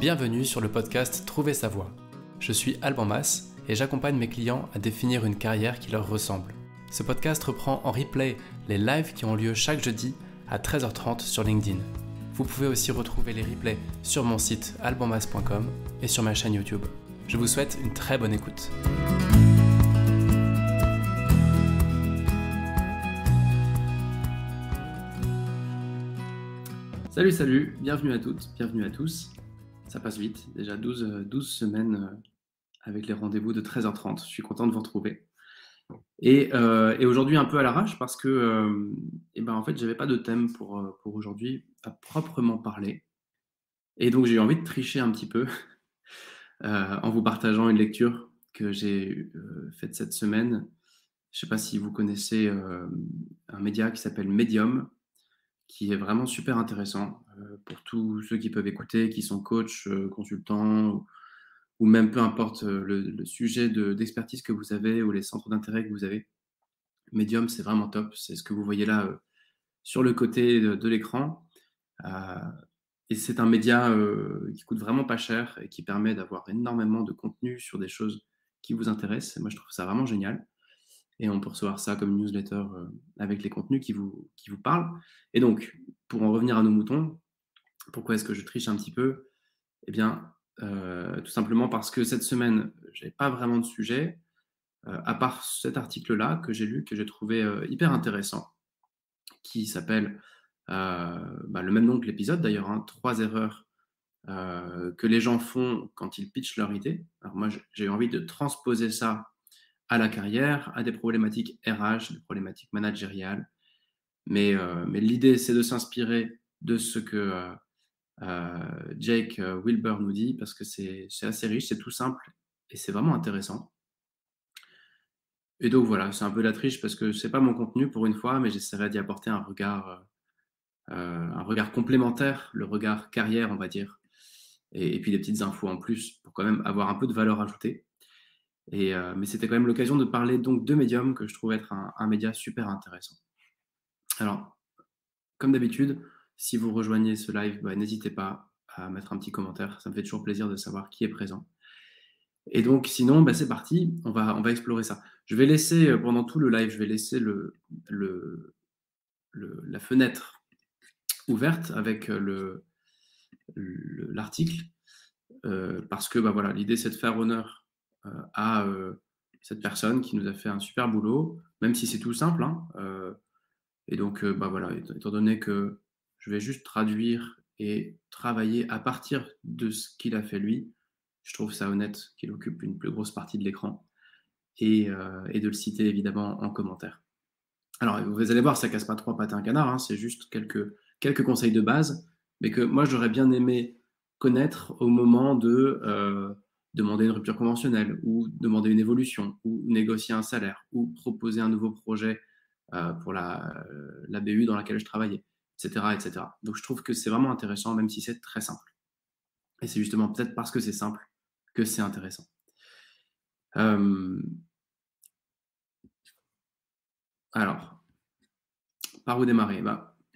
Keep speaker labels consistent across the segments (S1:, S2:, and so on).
S1: Bienvenue sur le podcast Trouver sa voie. Je suis Alban Mas et j'accompagne mes clients à définir une carrière qui leur ressemble. Ce podcast reprend en replay les lives qui ont lieu chaque jeudi à 13h30 sur LinkedIn. Vous pouvez aussi retrouver les replays sur mon site albanmas.com et sur ma chaîne YouTube. Je vous souhaite une très bonne écoute. Salut, bienvenue à toutes, bienvenue à tous. Ça passe vite, déjà 12 semaines avec les rendez-vous de 13h30. Je suis content de vous retrouver. Et aujourd'hui un peu à l'arrache parce que en fait, j'avais pas de thème pour aujourd'hui à proprement parler. Et donc j'ai eu envie de tricher un petit peu en vous partageant une lecture que j'ai faite cette semaine. Je sais pas si vous connaissez un média qui s'appelle Medium, qui est vraiment super intéressant pour tous ceux qui peuvent écouter, qui sont coachs, consultants, ou même peu importe le sujet d'expertise que vous avez ou les centres d'intérêt que vous avez. Medium, c'est vraiment top. C'est ce que vous voyez là sur le côté de l'écran. Et c'est un média qui coûte vraiment pas cher et qui permet d'avoir énormément de contenu sur des choses qui vous intéressent. Et moi, je trouve ça vraiment génial. Et on peut recevoir ça comme newsletter avec les contenus qui vous parlent. Et donc, pour en revenir à nos moutons, pourquoi est-ce que je triche un petit peu ? Eh bien, tout simplement parce que cette semaine, je n'avais pas vraiment de sujet, à part cet article-là que j'ai lu, que j'ai trouvé hyper intéressant, qui s'appelle le même nom que l'épisode d'ailleurs, 3 erreurs que les gens font quand ils pitchent leur idée. Alors moi, j'ai eu envie de transposer ça à la carrière, à des problématiques RH, des problématiques managériales. Mais l'idée, c'est de s'inspirer de ce que Jake Wilber nous dit, parce que c'est assez riche, c'est tout simple et c'est vraiment intéressant. Et donc voilà, c'est un peu la triche parce que c'est pas mon contenu pour une fois, mais j'essaierai d'y apporter un regard complémentaire, le regard carrière, on va dire, et puis des petites infos en plus pour quand même avoir un peu de valeur ajoutée. Mais c'était quand même l'occasion de parler donc de Medium, que je trouve être un média super intéressant. Alors, comme d'habitude, si vous rejoignez ce live, n'hésitez pas à mettre un petit commentaire. Ça me fait toujours plaisir de savoir qui est présent. Et donc, sinon, c'est parti. On va explorer ça. Je vais laisser, pendant tout le live, je vais laisser la fenêtre ouverte avec l'article. Parce que voilà, l'idée, c'est de faire honneur à cette personne qui nous a fait un super boulot, même si c'est tout simple. Et donc, voilà, étant donné que je vais juste traduire et travailler à partir de ce qu'il a fait lui, je trouve ça honnête qu'il occupe une plus grosse partie de l'écran et de le citer évidemment en commentaire. Alors, vous allez voir, ça casse pas 3 pattes à un canard, c'est juste quelques conseils de base, mais que moi, j'aurais bien aimé connaître au moment de demander une rupture conventionnelle ou demander une évolution ou négocier un salaire ou proposer un nouveau projet pour la BU dans laquelle je travaillais, etc., etc. Donc, je trouve que c'est vraiment intéressant, même si c'est très simple. Et c'est justement peut-être parce que c'est simple que c'est intéressant. Alors, par où démarrer ?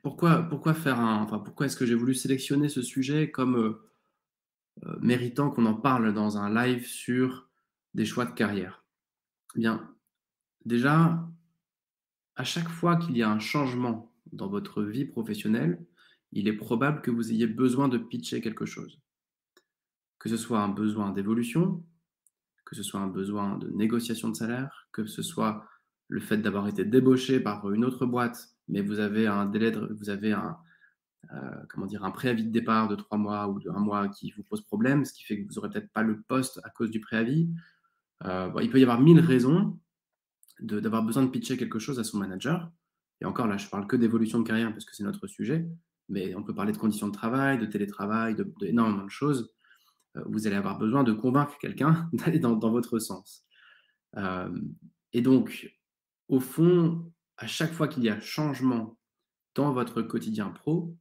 S1: Pourquoi est-ce que j'ai voulu sélectionner ce sujet comme méritant qu'on en parle dans un live sur des choix de carrière ? Eh bien, déjà, à chaque fois qu'il y a un changement dans votre vie professionnelle, il est probable que vous ayez besoin de pitcher quelque chose. Que ce soit un besoin d'évolution, que ce soit un besoin de négociation de salaire, que ce soit le fait d'avoir été débauché par une autre boîte, mais vous avez un préavis de départ de 3 mois ou de 1 mois qui vous pose problème, ce qui fait que vous n'aurez peut-être pas le poste à cause du préavis. Il peut y avoir 1000 raisons d'avoir besoin de pitcher quelque chose à son manager. Et encore là, je ne parle que d'évolution de carrière parce que c'est notre sujet, mais on peut parler de conditions de travail, de télétravail, énormément de choses. Vous allez avoir besoin de convaincre quelqu'un d'aller dans votre sens. Et donc, au fond, à chaque fois qu'il y a changement dans votre quotidien pro,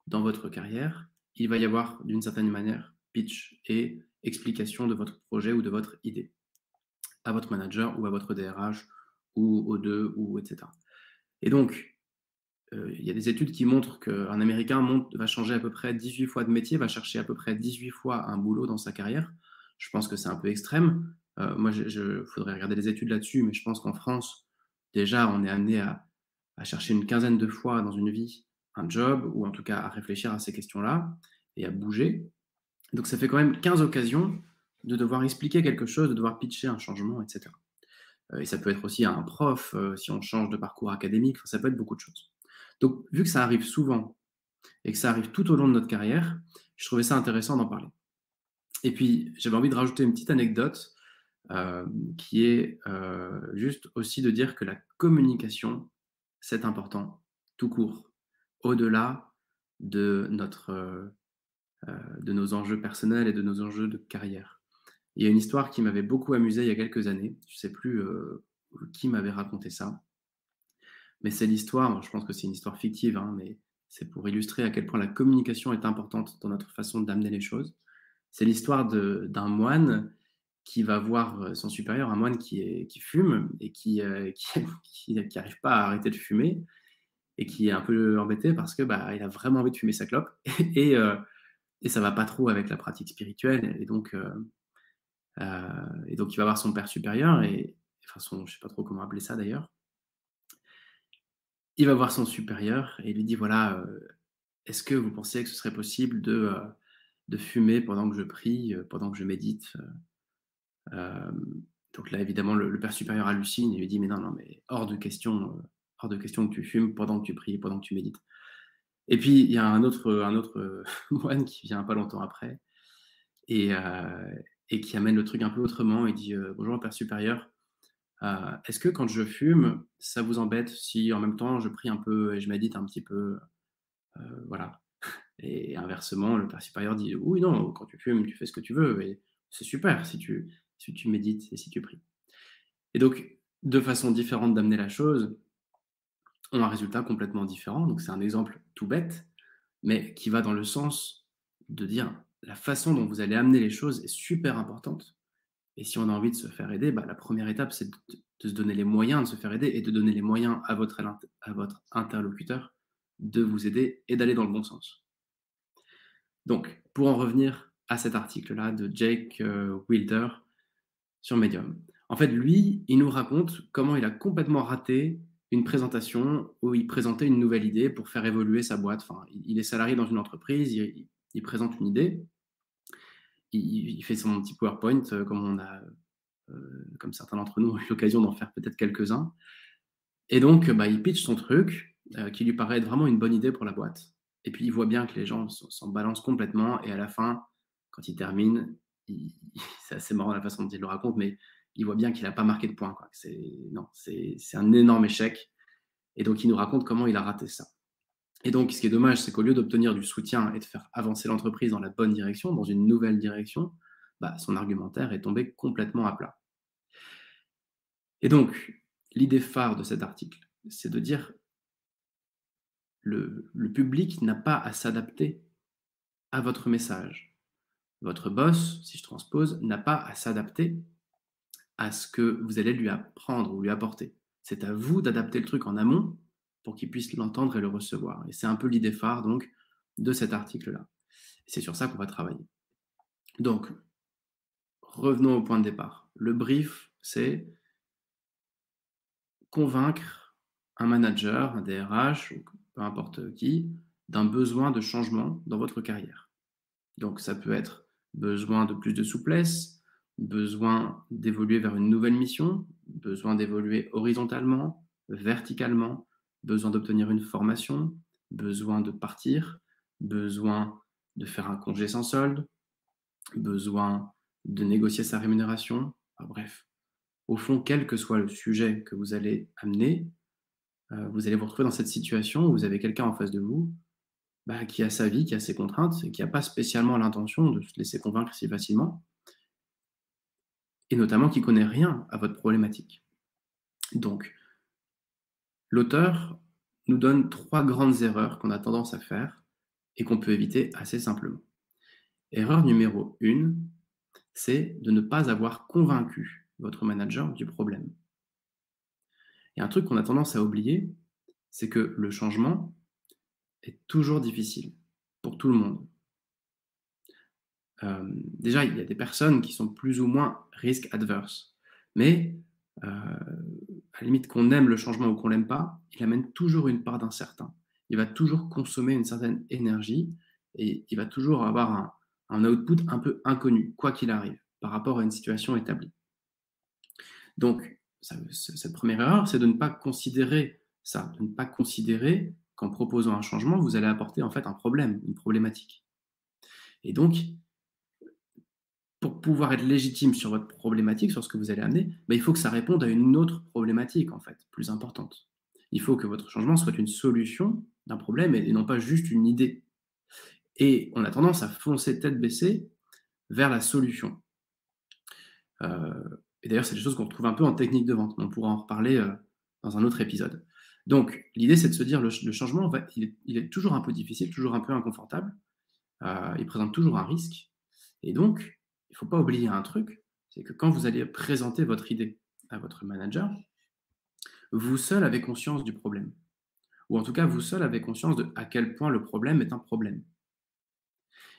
S1: dans votre carrière, il va y avoir d'une certaine manière pitch et explication de votre projet ou de votre idée à votre manager ou à votre DRH ou aux deux, ou etc. Et donc, il y a des études qui montrent qu'un Américain va changer à peu près 18 fois de métier, va chercher à peu près 18 fois un boulot dans sa carrière. Je pense que c'est un peu extrême. Moi, faudrait regarder les études là-dessus, mais je pense qu'en France, déjà, on est amené à chercher une quinzaine de fois dans une vie un job, ou en tout cas à réfléchir à ces questions-là et à bouger. Donc ça fait quand même 15 occasions de devoir expliquer quelque chose, de devoir pitcher un changement, etc. Et ça peut être aussi à un prof, si on change de parcours académique, enfin, ça peut être beaucoup de choses. Donc, vu que ça arrive souvent et que ça arrive tout au long de notre carrière, je trouvais ça intéressant d'en parler. Et puis, j'avais envie de rajouter une petite anecdote qui est juste aussi de dire que la communication, c'est important, tout court, au-delà de, de nos enjeux personnels et de nos enjeux de carrière. Il y a une histoire qui m'avait beaucoup amusé il y a quelques années, je ne sais plus qui m'avait raconté ça, mais c'est l'histoire, je pense que c'est une histoire fictive, hein, mais c'est pour illustrer à quel point la communication est importante dans notre façon d'amener les choses. C'est l'histoire d'un moine qui va voir son supérieur, un moine qui fume et qui arrive pas à arrêter de fumer et qui est un peu embêté parce que bah, il a vraiment envie de fumer sa clope et, euh, et ça va pas trop avec la pratique spirituelle et donc il va voir son père supérieur et enfin je sais pas trop comment appeler ça d'ailleurs. Il va voir son supérieur et il lui dit voilà, est-ce que vous pensez que ce serait possible de fumer pendant que je prie, pendant que je médite? Donc là, évidemment, le père supérieur hallucine et lui dit: «Mais non, non, mais hors de question que tu fumes pendant que tu pries, pendant que tu médites». Et puis, il y a un autre moine qui vient pas longtemps après et heu et qui amène le truc un peu autrement. Il dit: «Bonjour père supérieur, est-ce que quand je fume, ça vous embête si en même temps je prie un peu et je médite un petit peu?» Voilà. Et inversement, le père supérieur dit: «Oui, non, quand tu fumes, tu fais ce que tu veux et c'est super si tu médites et si tu pries». Et donc, de façon différente d'amener la chose, ont un résultat complètement différent. Donc c'est un exemple tout bête, mais qui va dans le sens de dire: la façon dont vous allez amener les choses est super importante et si on a envie de se faire aider, bah, la première étape, c'est de se donner les moyens de se faire aider et de donner les moyens à votre interlocuteur de vous aider et d'aller dans le bon sens. Donc, pour en revenir à cet article-là de Jake Wilder sur Medium. En fait, lui, il nous raconte comment il a complètement raté une présentation où il présentait une nouvelle idée pour faire évoluer sa boîte. Enfin, il est salarié dans une entreprise, il présente une idée, il fait son petit PowerPoint comme certains d'entre nous ont eu l'occasion d'en faire peut-être quelques-uns. Et donc, bah, il pitch son truc qui lui paraît être vraiment une bonne idée pour la boîte. Et puis, il voit bien que les gens s'en balancent complètement. Et à la fin, quand il termine, c'est assez marrant la façon dont il le raconte, mais il voit bien qu'il n'a pas marqué de points, quoi. Non, c'est un énorme échec. Et donc, il nous raconte comment il a raté ça. Et donc, ce qui est dommage, c'est qu'au lieu d'obtenir du soutien et de faire avancer l'entreprise dans la bonne direction, dans une nouvelle direction, bah, son argumentaire est tombé complètement à plat. Et donc, l'idée phare de cet article, c'est de dire le public n'a pas à s'adapter à votre message. Votre boss, si je transpose, n'a pas à s'adapter à ce que vous allez lui apprendre ou lui apporter. C'est à vous d'adapter le truc en amont pour qu'il puisse l'entendre et le recevoir. Et c'est un peu l'idée phare donc de cet article-là. C'est sur ça qu'on va travailler. Donc, revenons au point de départ. Le brief, c'est convaincre un manager, un DRH, ou peu importe qui, d'un besoin de changement dans votre carrière. Donc ça peut être besoin de plus de souplesse, besoin d'évoluer vers une nouvelle mission, besoin d'évoluer horizontalement, verticalement, besoin d'obtenir une formation, besoin de partir, besoin de faire un congé sans solde, besoin de négocier sa rémunération. Enfin, bref, au fond, quel que soit le sujet que vous allez amener, vous allez vous retrouver dans cette situation où vous avez quelqu'un en face de vous bah, qui a sa vie, qui a ses contraintes et qui n'a pas spécialement l'intention de se laisser convaincre si facilement, et notamment qui connaît rien à votre problématique. Donc, l'auteur nous donne 3 grandes erreurs qu'on a tendance à faire et qu'on peut éviter assez simplement. Erreur numéro 1, c'est de ne pas avoir convaincu votre manager du problème. Il y a un truc qu'on a tendance à oublier, c'est que le changement est toujours difficile pour tout le monde. Déjà, il y a des personnes qui sont plus ou moins risk adverse, mais à la limite qu'on aime le changement ou qu'on l'aime pas, il amène toujours une part d'incertain. Il va toujours consommer une certaine énergie et il va toujours avoir un output un peu inconnu, quoi qu'il arrive, par rapport à une situation établie. Donc, cette première erreur, c'est de ne pas considérer ça, de ne pas considérer qu'en proposant un changement, vous allez apporter en fait un problème, une problématique. Et donc, pour pouvoir être légitime sur votre problématique, sur ce que vous allez amener, bah, il faut que ça réponde à une autre problématique, en fait, plus importante. Il faut que votre changement soit une solution d'un problème et non pas juste une idée. Et on a tendance à foncer tête baissée vers la solution. Et d'ailleurs, c'est des choses qu'on retrouve un peu en technique de vente, mais on pourra en reparler dans un autre épisode. Donc, l'idée, c'est de se dire, le changement, en fait, il est toujours un peu difficile, toujours un peu inconfortable, il présente toujours un risque. Et donc, il ne faut pas oublier un truc, c'est que quand vous allez présenter votre idée à votre manager, vous seul avez conscience du problème. Ou en tout cas, vous seul avez conscience de à quel point le problème est un problème.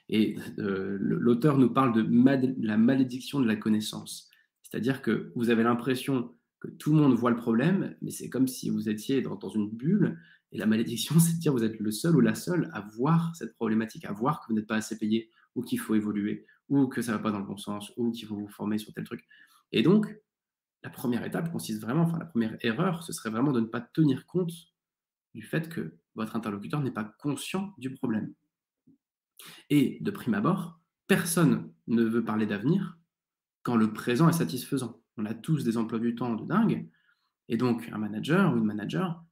S1: Et l'auteur nous parle de la malédiction de la connaissance. C'est-à-dire que vous avez l'impression que tout le monde voit le problème, mais c'est comme si vous étiez dans une bulle. Et la malédiction, c'est de dire que vous êtes le seul ou la seule à voir cette problématique, à voir que vous n'êtes pas assez payé, ou qu'il faut évoluer, ou que ça ne va pas dans le bon sens, ou qu'il faut vous former sur tel truc. Et donc, la première étape consiste vraiment, enfin la première erreur, ce serait vraiment de ne pas tenir compte du fait que votre interlocuteur n'est pas conscient du problème. Et de prime abord, personne ne veut parler d'avenir quand le présent est satisfaisant. On a tous des emplois du temps de dingue, et donc un manager ou une manager,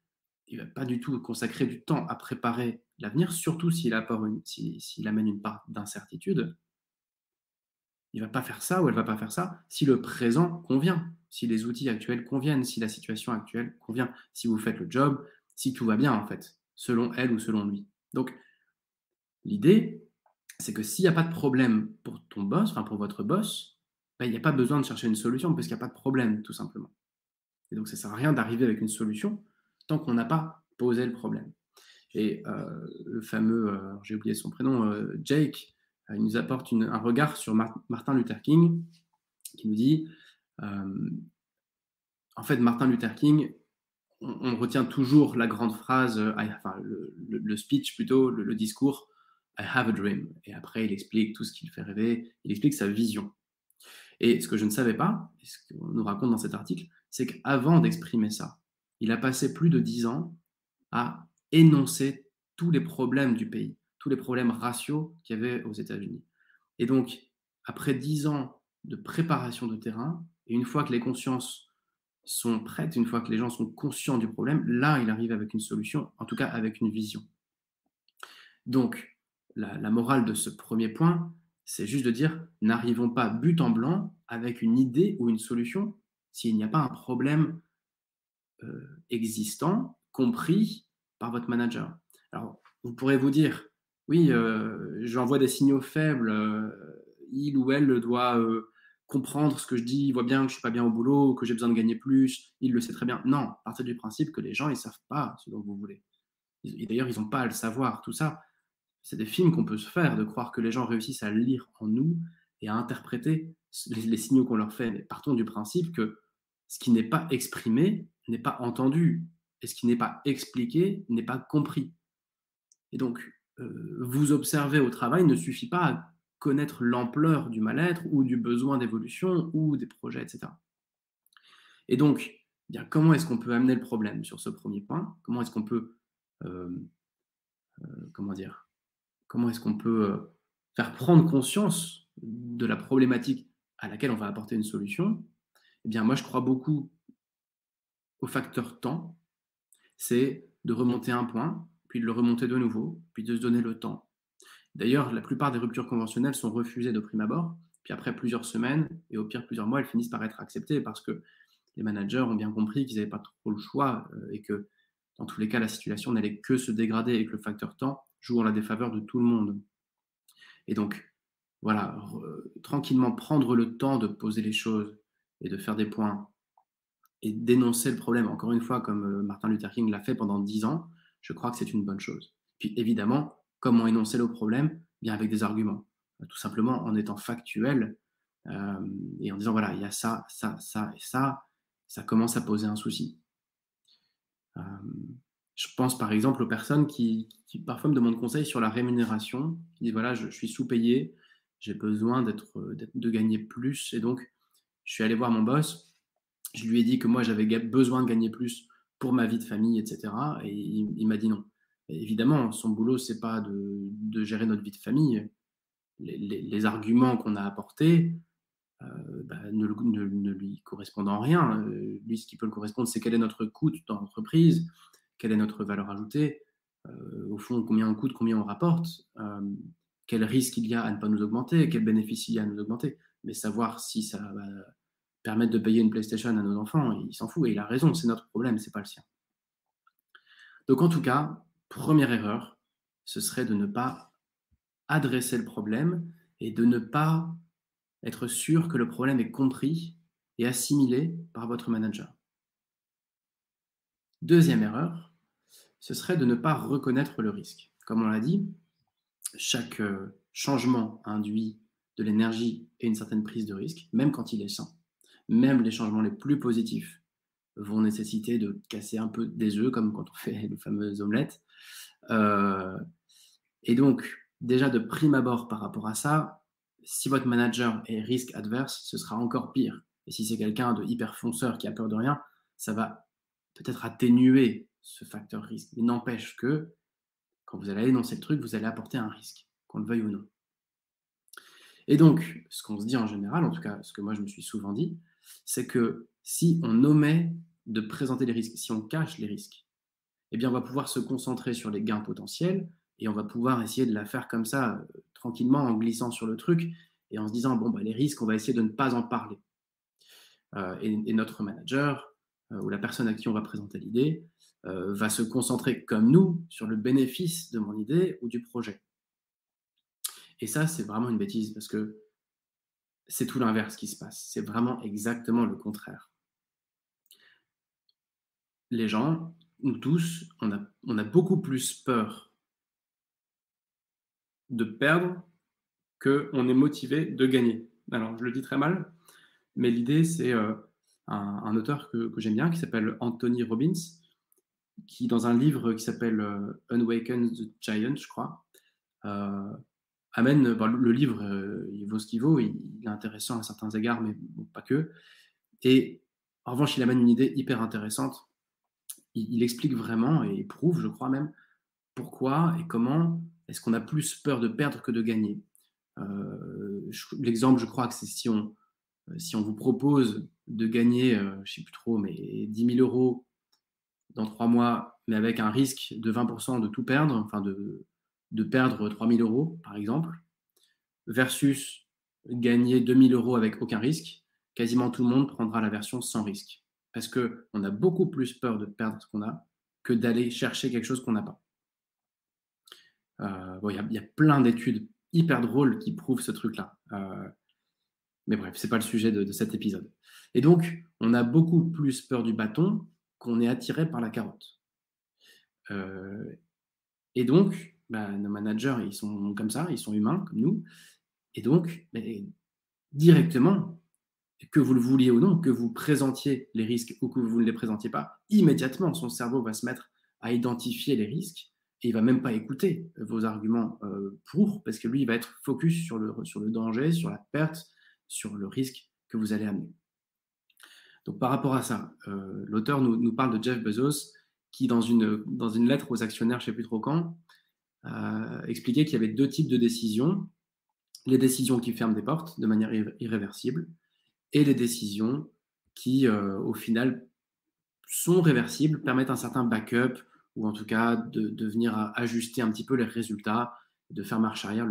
S1: il ne va pas du tout consacrer du temps à préparer l'avenir, surtout s'il amène une part d'incertitude. Il ne va pas faire ça ou elle ne va pas faire ça si le présent convient, si les outils actuels conviennent, si la situation actuelle convient, si vous faites le job, si tout va bien en fait, selon elle ou selon lui. Donc l'idée, c'est que s'il n'y a pas de problème pour ton boss, enfin pour votre boss, bah, il n'y a pas besoin de chercher une solution parce qu'il n'y a pas de problème, tout simplement. Et donc, ça ne sert à rien d'arriver avec une solution tant qu'on n'a pas posé le problème. Et le fameux, j'ai oublié son prénom, Jake, il nous apporte un regard sur Martin Luther King qui nous dit, en fait, Martin Luther King, on retient toujours la grande phrase, enfin le speech plutôt, le discours, I have a dream. Et après, il explique tout ce qui le fait rêver, il explique sa vision. Et ce que je ne savais pas, et ce qu'on nous raconte dans cet article, c'est qu'avant d'exprimer ça, il a passé plus de 10 ans à énoncer tous les problèmes du pays, tous les problèmes raciaux qu'il y avait aux États-Unis. Et donc, après 10 ans de préparation de terrain, et une fois que les consciences sont prêtes, une fois que les gens sont conscients du problème, là, il arrive avec une solution, en tout cas avec une vision. Donc, la morale de ce premier point, c'est juste de dire, n'arrivons pas but en blanc avec une idée ou une solution s'il n'y a pas un problème existant, compris par votre manager. Alors, vous pourrez vous dire, oui, j'envoie des signaux faibles, il ou elle doit comprendre ce que je dis, il voit bien que je ne suis pas bien au boulot, que j'ai besoin de gagner plus, il le sait très bien. Non, partez du principe que les gens, ils ne savent pas ce dont vous voulez. Et d'ailleurs, ils n'ont pas à le savoir. Tout ça, c'est des films qu'on peut se faire, de croire que les gens réussissent à lire en nous et à interpréter les signaux qu'on leur fait. Mais partons du principe que ce qui n'est pas exprimé n'est pas entendu, et ce qui n'est pas expliqué n'est pas compris. Et donc, vous observer au travail ne suffit pas à connaître l'ampleur du mal-être ou du besoin d'évolution ou des projets, etc. Et donc, eh bien, comment est-ce qu'on peut amener le problème sur ce premier point? Comment est-ce qu'on peut, euh, comment dire, comment est-ce qu'on peut faire prendre conscience de la problématique à laquelle on va apporter une solution? Eh bien, moi, je crois beaucoup au facteur temps. C'est de remonter un point, puis de le remonter de nouveau, puis de se donner le temps. D'ailleurs, la plupart des ruptures conventionnelles sont refusées de prime abord, puis après plusieurs semaines, et au pire plusieurs mois, elles finissent par être acceptées parce que les managers ont bien compris qu'ils n'avaient pas trop le choix et que dans tous les cas, la situation n'allait que se dégrader et que le facteur temps joue en la défaveur de tout le monde. Et donc, voilà, tranquillement prendre le temps de poser les choses et de faire des points et d'énoncer le problème. Encore une fois, comme Martin Luther King l'a fait pendant 10 ans, je crois que c'est une bonne chose. Puis évidemment, comment énoncer le problème? Bien avec des arguments. Tout simplement en étant factuel et en disant voilà, il y a ça, ça, ça et ça commence à poser un souci. Euh, je pense par exemple aux personnes qui parfois me demandent conseil sur la rémunération, qui disent voilà, je suis sous-payé, j'ai besoin de gagner plus et donc je suis allé voir mon boss, je lui ai dit que moi j'avais besoin de gagner plus pour ma vie de famille, etc. Et il m'a dit non. Et évidemment, son boulot, c'est pas de gérer notre vie de famille. Les arguments qu'on a apportés ne lui correspondent en rien. Lui, ce qui peut le correspondre, c'est quel est notre coût dans l'entreprise, quelle est notre valeur ajoutée, au fond, combien on coûte, combien on rapporte, quel risque il y a à ne pas nous augmenter, quel bénéfice il y a à nous augmenter. Mais savoir si ça va permettre de payer une PlayStation à nos enfants, il s'en fout. Et il a raison, c'est notre problème, c'est pas le sien. Donc en tout cas, première erreur, ce serait de ne pas adresser le problème et de ne pas être sûr que le problème est compris et assimilé par votre manager. Deuxième erreur, ce serait de ne pas reconnaître le risque. Comme on l'a dit, chaque changement induit de l'énergie et une certaine prise de risque, même quand il est sain. Même les changements les plus positifs vont nécessiter de casser un peu des œufs, comme quand on fait les fameuses omelettes. Et donc, déjà de prime abord par rapport à ça, si votre manager est risque adverse, ce sera encore pire. Et si c'est quelqu'un de hyper fonceur qui a peur de rien, ça va peut-être atténuer ce facteur risque. Mais n'empêche que quand vous allez énoncer le truc, vous allez apporter un risque, qu'on le veuille ou non. Et donc, ce qu'on se dit en général, en tout cas ce que moi je me suis souvent dit, c'est que si on omet de présenter les risques, si on cache les risques, eh bien on va pouvoir se concentrer sur les gains potentiels et on va pouvoir essayer de la faire comme ça, tranquillement, en glissant sur le truc et en se disant, bon, bah, les risques, on va essayer de ne pas en parler. Et notre manager, ou la personne à qui on va présenter l'idée, va se concentrer comme nous sur le bénéfice de mon idée ou du projet. Et ça, c'est vraiment une bêtise parce que c'est tout l'inverse qui se passe. C'est vraiment exactement le contraire. Les gens, nous tous, on a beaucoup plus peur de perdre qu'on est motivé de gagner. Alors, je le dis très mal, mais l'idée, c'est un auteur que j'aime bien qui s'appelle Anthony Robbins, qui, dans un livre qui s'appelle Unawaken the Giant, je crois, euh, amène. Bon, le livre, il vaut ce qu'il vaut, il est intéressant à certains égards, mais bon, pas que. Et en revanche, il amène une idée hyper intéressante. Il explique vraiment et prouve, je crois même, pourquoi et comment est-ce qu'on a plus peur de perdre que de gagner. L'exemple, je crois que c'est si on vous propose de gagner, je ne sais plus trop, mais 10 000 euros dans 3 mois, mais avec un risque de 20% de tout perdre, enfin de perdre 3 000 euros, par exemple, versus gagner 2 000 euros avec aucun risque, quasiment tout le monde prendra la version sans risque. Parce qu'on a beaucoup plus peur de perdre ce qu'on a que d'aller chercher quelque chose qu'on n'a pas. Bon, y a plein d'études hyper drôles qui prouvent ce truc-là. Mais bref, c'est pas le sujet de cet épisode. Et donc, on a beaucoup plus peur du bâton qu'on est attiré par la carotte. Et donc, bah, nos managers, ils sont comme ça, ils sont humains comme nous. Et donc, directement, que vous le vouliez ou non, que vous présentiez les risques ou que vous ne les présentiez pas, immédiatement, son cerveau va se mettre à identifier les risques et il va même pas écouter vos arguments pour, parce que lui, il va être focus sur le danger, sur la perte, sur le risque que vous allez amener. Donc par rapport à ça, l'auteur nous parle de Jeff Bezos qui, dans une lettre aux actionnaires, je ne sais plus trop quand, expliquait qu'il y avait deux types de décisions. Les décisions qui ferment des portes de manière irréversible et les décisions qui, au final, sont réversibles, permettent un certain backup ou en tout cas de venir ajuster un petit peu les résultats, de faire marche arrière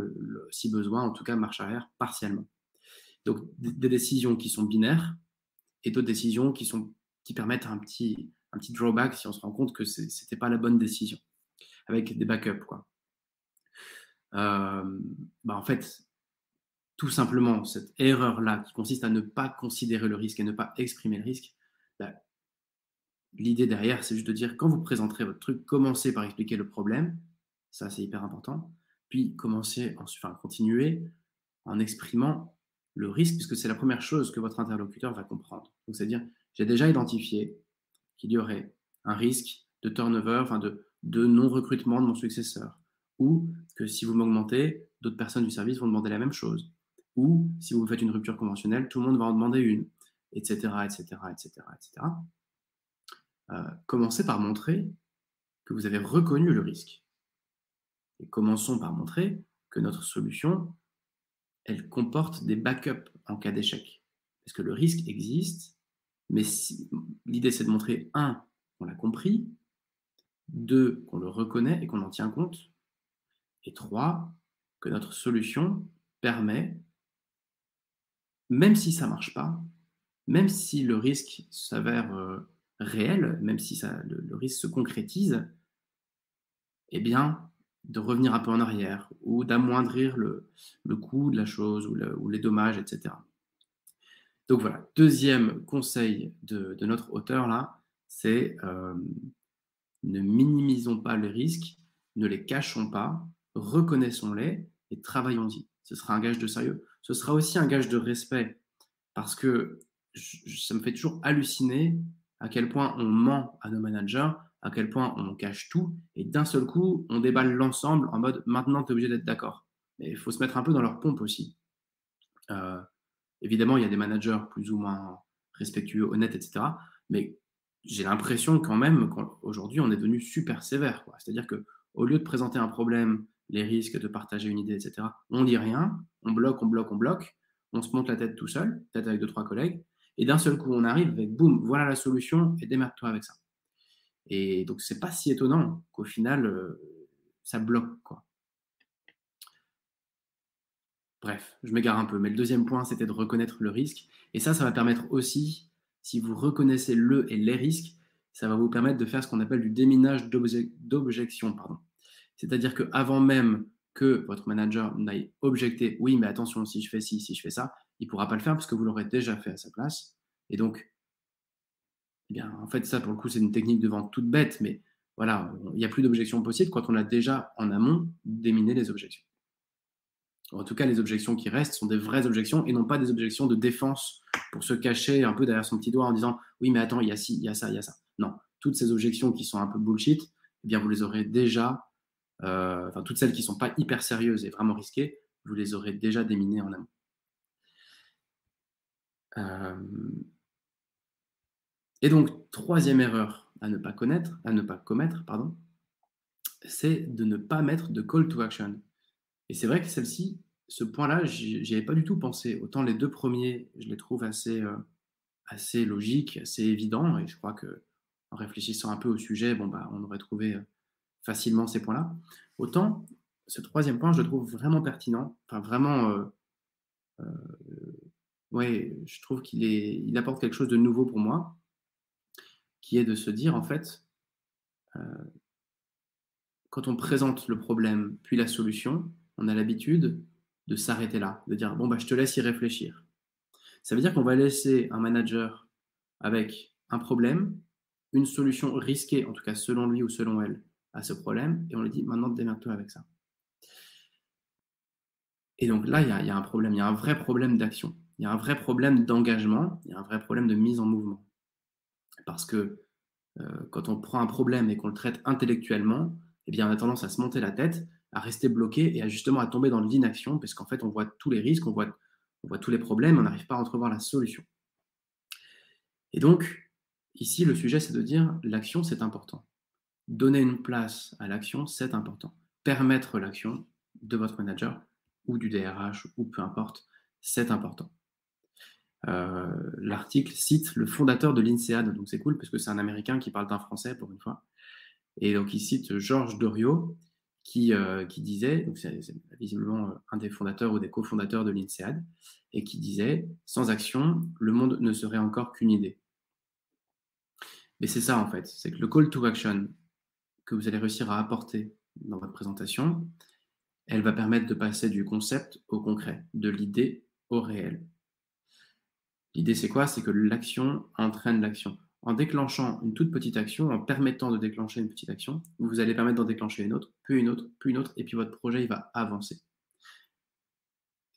S1: si besoin, en tout cas marche arrière partiellement. Donc des décisions qui sont binaires et d'autres décisions qui permettent un petit drawback si on se rend compte que ce n'était pas la bonne décision, avec des backups, quoi. En fait, tout simplement, cette erreur-là qui consiste à ne pas considérer le risque et ne pas exprimer le risque, bah, l'idée derrière, c'est juste de dire, quand vous présenterez votre truc, commencez par expliquer le problème. Ça, c'est hyper important. Puis, continuez en exprimant le risque, puisque c'est la première chose que votre interlocuteur va comprendre. Donc, c'est-à-dire, j'ai déjà identifié qu'il y aurait un risque de turnover, de non-recrutement de mon successeur. Ou que si vous m'augmentez, d'autres personnes du service vont demander la même chose. Ou si vous faites une rupture conventionnelle, tout le monde va en demander une, etc., etc., etc., etc. Commencez par montrer que vous avez reconnu le risque. Et commençons par montrer que notre solution, elle comporte des backups en cas d'échec. Parce que le risque existe, mais l'idée c'est de montrer, un, qu'on l'a compris, deux, qu'on le reconnaît et qu'on en tient compte, et trois, que notre solution permet, même si ça ne marche pas, même si le risque s'avère réel, même si le risque se concrétise, eh bien, de revenir un peu en arrière ou d'amoindrir le coût de la chose ou les dommages, etc. Donc voilà, deuxième conseil de notre auteur là, c'est ne minimisons pas les risques, ne les cachons pas, reconnaissons-les et travaillons-y. Ce sera un gage de sérieux. Ce sera aussi un gage de respect parce que ça me fait toujours halluciner à quel point on ment à nos managers, à quel point on cache tout et d'un seul coup, on déballe l'ensemble en mode maintenant, tu es obligé d'être d'accord. Mais il faut se mettre un peu dans leur pompe aussi. Euh, Évidemment, il y a des managers plus ou moins respectueux, honnêtes, etc. Mais j'ai l'impression quand même qu'aujourd'hui, on est devenu super sévère. C'est-à-dire qu'au lieu de présenter un problème, les risques, de partager une idée, etc., on dit rien, on bloque, on bloque, on bloque, on se monte la tête tout seul, peut-être avec deux, trois collègues, et d'un seul coup, on arrive avec boum, voilà la solution, et démerde-toi avec ça. Et donc, c'est pas si étonnant qu'au final, ça bloque, quoi. Bref, je m'égare un peu, mais le deuxième point, c'était de reconnaître le risque. Et ça va permettre aussi, si vous reconnaissez le et les risques, ça va vous permettre de faire ce qu'on appelle du déminage d'objection. C'est-à-dire qu'avant même que votre manager n'aille objecter, oui, mais attention, si je fais ci, si je fais ça, il ne pourra pas le faire parce que vous l'aurez déjà fait à sa place. Et donc, eh bien, en fait, ça, pour le coup, c'est une technique de vente toute bête, mais voilà, il n'y a plus d'objection possible quand on a déjà en amont déminé les objections. En tout cas, les objections qui restent sont des vraies objections et non pas des objections de défense pour se cacher un peu derrière son petit doigt en disant oui, mais attends, il y a ci, il y a ça, il y a ça. Non, toutes ces objections qui sont un peu bullshit, eh bien, vous les aurez déjà, toutes celles qui ne sont pas hyper sérieuses et vraiment risquées, vous les aurez déjà déminées en amont. Et donc, troisième erreur à ne pas commettre, c'est de ne pas mettre de call to action. Et c'est vrai que celle-ci, ce point-là, j'y avais pas du tout pensé. Autant les deux premiers, je les trouve assez logiques, assez évidents, et je crois que en réfléchissant un peu au sujet, on aurait trouvé facilement ces points-là. Autant ce troisième point, je le trouve vraiment pertinent, enfin vraiment, ouais, je trouve il apporte quelque chose de nouveau pour moi, qui est de se dire en fait, quand on présente le problème puis la solution, on a l'habitude de s'arrêter là, de dire bon je te laisse y réfléchir. Ça veut dire qu'on va laisser un manager avec un problème, une solution risquée, en tout cas selon lui ou selon elle, à ce problème, et on lui dit maintenant démerde-toi avec ça. Et donc là, il y a un problème, il y a un vrai problème d'action, il y a un vrai problème d'engagement, il y a un vrai problème de mise en mouvement. Parce que quand on prend un problème et qu'on le traite intellectuellement, eh bien, on a tendance à se monter la tête, à rester bloqué et à justement à tomber dans l'inaction, parce qu'en fait, on voit tous les risques, on voit tous les problèmes, on n'arrive pas à entrevoir la solution. Et donc, ici, le sujet, c'est de dire l'action, c'est important. Donner une place à l'action, c'est important. Permettre l'action de votre manager ou du DRH ou peu importe, c'est important. L'article cite le fondateur de l'INSEAD, donc c'est cool parce que c'est un Américain qui parle d'un Français pour une fois. Et donc il cite Georges Doriot qui disait, donc c'est visiblement un des fondateurs ou des cofondateurs de l'INSEAD, et qui disait sans action, le monde ne serait encore qu'une idée. Mais c'est ça en fait, c'est que le call to action que vous allez réussir à apporter dans votre présentation, elle va permettre de passer du concept au concret, de l'idée au réel. L'idée, c'est quoi? C'est que l'action entraîne l'action. en déclenchant une toute petite action, en permettant de déclencher une petite action, vous allez permettre d'en déclencher une autre, puis une autre, puis une autre, et puis votre projet il va avancer.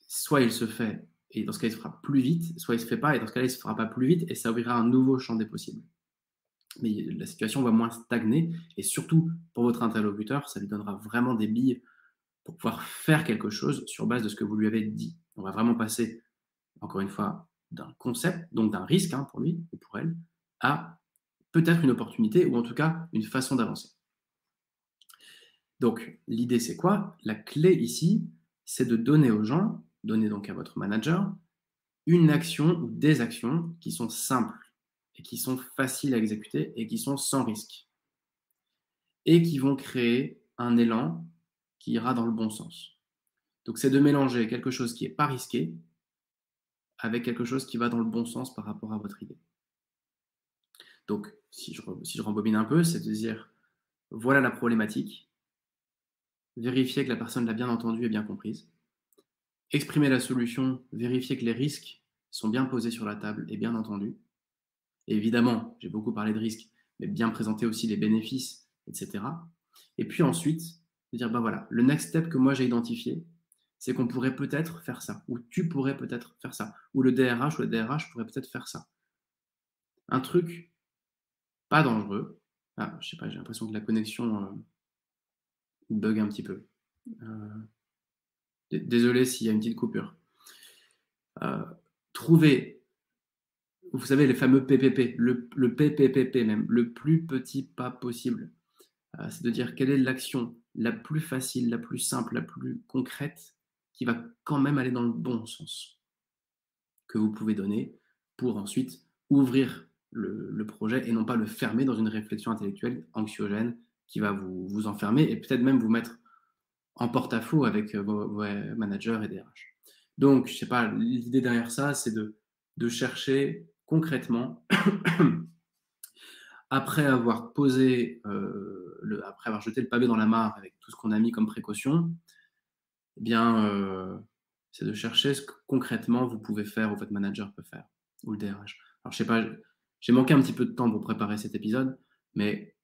S1: Soit il se fait, et dans ce cas il se fera plus vite, soit il ne se fait pas, et dans ce cas-là il ne se fera pas plus vite, et ça ouvrira un nouveau champ des possibles. Mais la situation va moins stagner, et surtout pour votre interlocuteur, ça lui donnera vraiment des billes pour pouvoir faire quelque chose sur base de ce que vous lui avez dit. On va vraiment passer, encore une fois, d'un concept, donc d'un risque pour lui ou pour elle, à peut-être une opportunité ou en tout cas une façon d'avancer. Donc l'idée c'est quoi? La clé ici, c'est de donner aux gens, donner donc à votre manager, une action ou des actions qui sont simples et qui sont faciles à exécuter et qui sont sans risque et qui vont créer un élan qui ira dans le bon sens. Donc c'est de mélanger quelque chose qui n'est pas risqué avec quelque chose qui va dans le bon sens par rapport à votre idée. Donc si je rembobine un peu, c'est de dire voilà la problématique, vérifier que la personne l'a bien entendue et bien comprise, exprimer la solution, vérifier que les risques sont bien posés sur la table et bien entendus. Et évidemment, j'ai beaucoup parlé de risques, mais bien présenter aussi les bénéfices, etc. Et puis ensuite, de dire, ben voilà, le next step que moi j'ai identifié, c'est qu'on pourrait peut-être faire ça, ou tu pourrais peut-être faire ça, ou le DRH ou le DRH pourrait peut-être faire ça. Un truc pas dangereux. Ah, je sais pas, j'ai l'impression que la connexion bug un petit peu. Désolé s'il y a une petite coupure. Trouver, vous savez, les fameux PPP, le PPPP même, le plus petit pas possible. C'est de dire quelle est l'action la plus facile, la plus simple, la plus concrète, qui va quand même aller dans le bon sens, que vous pouvez donner pour ensuite ouvrir le projet et non pas le fermer dans une réflexion intellectuelle anxiogène qui va vous enfermer et peut-être même vous mettre en porte-à-faux avec vos managers et DRH. Donc, je sais pas, l'idée derrière ça, c'est de chercher concrètement, après avoir posé, après avoir jeté le pavé dans la mare avec tout ce qu'on a mis comme précaution, eh bien, c'est de chercher ce que concrètement vous pouvez faire ou votre manager peut faire, ou le DRH. Alors, je sais pas, j'ai manqué un petit peu de temps pour préparer cet épisode, mais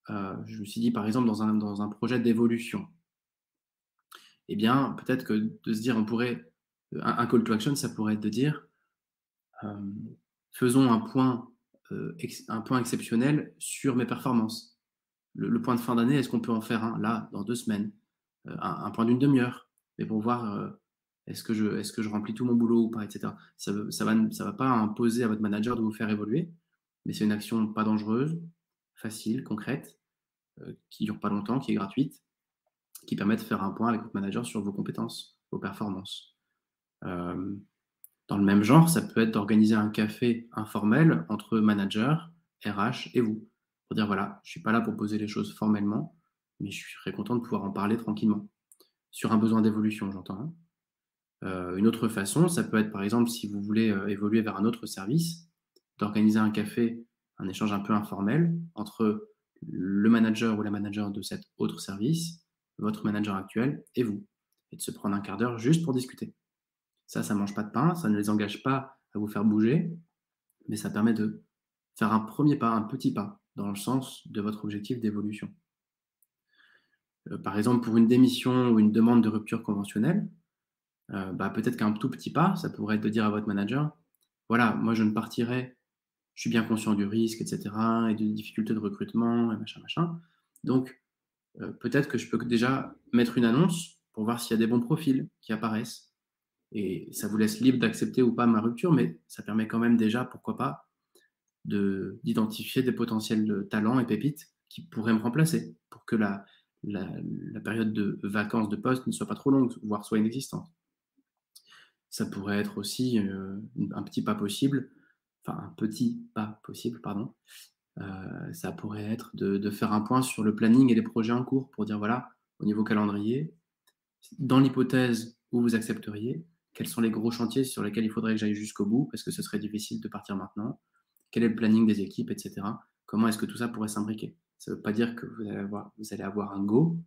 S1: je me suis dit, par exemple, dans un projet d'évolution, eh bien, peut-être que de se dire, on pourrait, un call to action, ça pourrait être de dire, faisons un point exceptionnel sur mes performances. Le point de fin d'année, est-ce qu'on peut en faire un là, dans 2 semaines, un point d'une demi-heure, mais pour voir est-ce que je remplis tout mon boulot ou pas, etc. Ça va pas imposer à votre manager de vous faire évoluer, mais c'est une action pas dangereuse, facile, concrète, qui dure pas longtemps, qui est gratuite, qui permet de faire un point avec votre manager sur vos compétences, vos performances. Dans le même genre, ça peut être d'organiser un café informel entre manager, RH et vous. Pour dire, voilà, je ne suis pas là pour poser les choses formellement, mais je serais content de pouvoir en parler tranquillement. Sur un besoin d'évolution, j'entends. Une autre façon, ça peut être, par exemple, si vous voulez évoluer vers un autre service, d'organiser un café, un échange un peu informel entre le manager ou la manager de cet autre service, votre manager actuel et vous. Et de se prendre un quart d'heure juste pour discuter. Ça ne mange pas de pain, ça ne les engage pas à vous faire bouger, mais ça permet de faire un premier pas, un petit pas, dans le sens de votre objectif d'évolution. Par exemple, pour une démission ou une demande de rupture conventionnelle, peut-être qu'un tout petit pas, ça pourrait être de dire à votre manager, voilà, moi je ne partirai, je suis bien conscient du risque, etc., et des difficultés de recrutement, et machin, machin. Donc, peut-être que je peux déjà mettre une annonce pour voir s'il y a des bons profils qui apparaissent. Et ça vous laisse libre d'accepter ou pas ma rupture, mais ça permet quand même déjà, pourquoi pas, d'identifier des potentiels talents et pépites qui pourraient me remplacer pour que la période de vacances de poste ne soit pas trop longue, voire soit inexistante. Ça pourrait être aussi un petit pas possible, enfin un petit pas possible, pardon. Ça pourrait être de faire un point sur le planning et les projets en cours pour dire voilà, au niveau calendrier, dans l'hypothèse où vous accepteriez, quels sont les gros chantiers sur lesquels il faudrait que j'aille jusqu'au bout, parce que ce serait difficile de partir maintenant, quel est le planning des équipes, etc. Comment est-ce que tout ça pourrait s'imbriquer? Ça ne veut pas dire que vous allez avoir un go,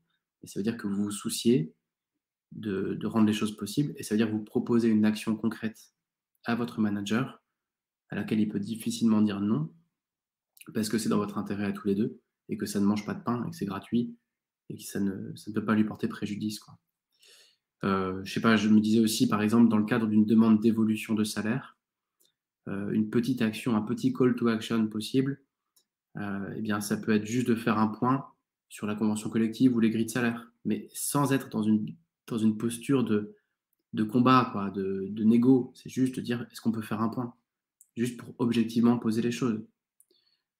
S1: mais ça veut dire que vous vous souciez de rendre les choses possibles, et ça veut dire que vous proposez une action concrète à votre manager, à laquelle il peut difficilement dire non, parce que c'est dans votre intérêt à tous les deux et que ça ne mange pas de pain et que c'est gratuit et que ça ne peut pas lui porter préjudice, quoi. Je sais pas, je me disais aussi, par exemple, dans le cadre d'une demande d'évolution de salaire, une petite action, un petit call to action possible, eh bien, ça peut être juste de faire un point sur la convention collective ou les grilles de salaire, mais sans être dans une posture de combat, quoi, de négo. C'est juste de dire, est-ce qu'on peut faire un point? Juste pour objectivement poser les choses.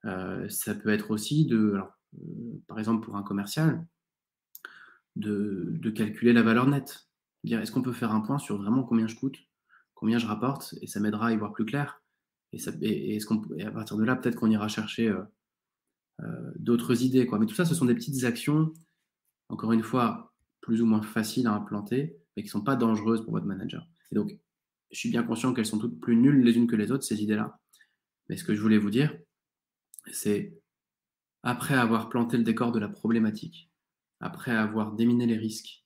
S1: Ça peut être aussi alors, par exemple, pour un commercial, de calculer la valeur nette. Dire, est-ce qu'on peut faire un point sur vraiment combien je coûte, combien je rapporte, et ça m'aidera à y voir plus clair. Et à partir de là, peut-être qu'on ira chercher d'autres idées, quoi. Mais tout ça, ce sont des petites actions, encore une fois, plus ou moins faciles à implanter, mais qui ne sont pas dangereuses pour votre manager. Et donc, je suis bien conscient qu'elles sont toutes plus nulles les unes que les autres, ces idées-là. Mais ce que je voulais vous dire, c'est, après avoir planté le décor de la problématique, après avoir déminé les risques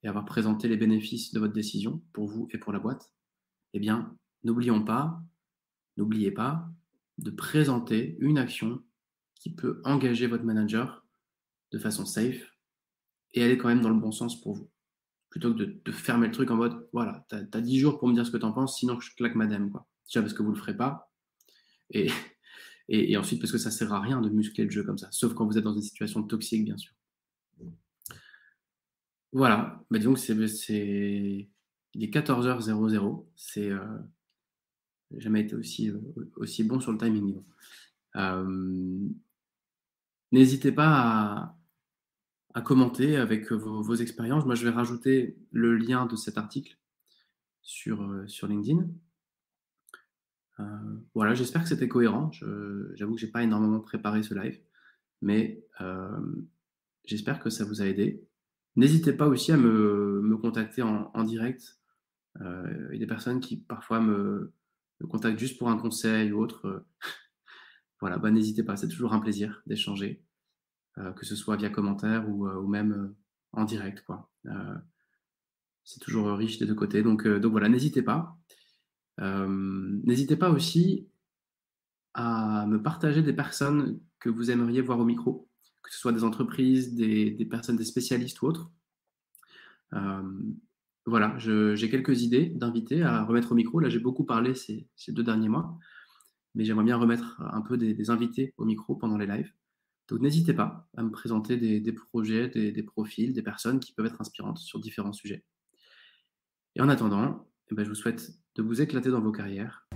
S1: et avoir présenté les bénéfices de votre décision pour vous et pour la boîte, eh bien, n'oubliez pas de présenter une action qui peut engager votre manager de façon safe et aller quand même dans le bon sens pour vous. Plutôt que de fermer le truc en mode, voilà, t'as 10 jours pour me dire ce que t'en penses, sinon je claque madame, quoi. Déjà parce que vous le ferez pas, et, et ensuite parce que ça sert à rien de muscler le jeu comme ça, sauf quand vous êtes dans une situation toxique, bien sûr. Voilà, bah disons que il est 14h00, j'ai jamais été aussi bon sur le timing. N'hésitez pas à commenter avec vos expériences. Moi, je vais rajouter le lien de cet article sur LinkedIn. Voilà, j'espère que c'était cohérent. J'avoue que j'ai pas énormément préparé ce live, mais j'espère que ça vous a aidé. N'hésitez pas aussi à me contacter en direct. Il y a des personnes qui parfois me contactent juste pour un conseil ou autre. Voilà, bah, n'hésitez pas, c'est toujours un plaisir d'échanger, que ce soit via commentaire ou même en direct, quoi. C'est toujours riche des deux côtés. Donc voilà, n'hésitez pas. N'hésitez pas aussi à me partager des personnes que vous aimeriez voir au micro, que ce soit des entreprises, des personnes, des spécialistes ou autres. Voilà, j'ai quelques idées d'invités à remettre au micro. Là, j'ai beaucoup parlé ces 2 derniers mois, mais j'aimerais bien remettre un peu des invités au micro pendant les lives. Donc n'hésitez pas à me présenter des projets, des profils, des personnes qui peuvent être inspirantes sur différents sujets. Et en attendant, eh ben, je vous souhaite de vous éclater dans vos carrières.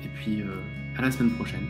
S1: Et puis, à la semaine prochaine.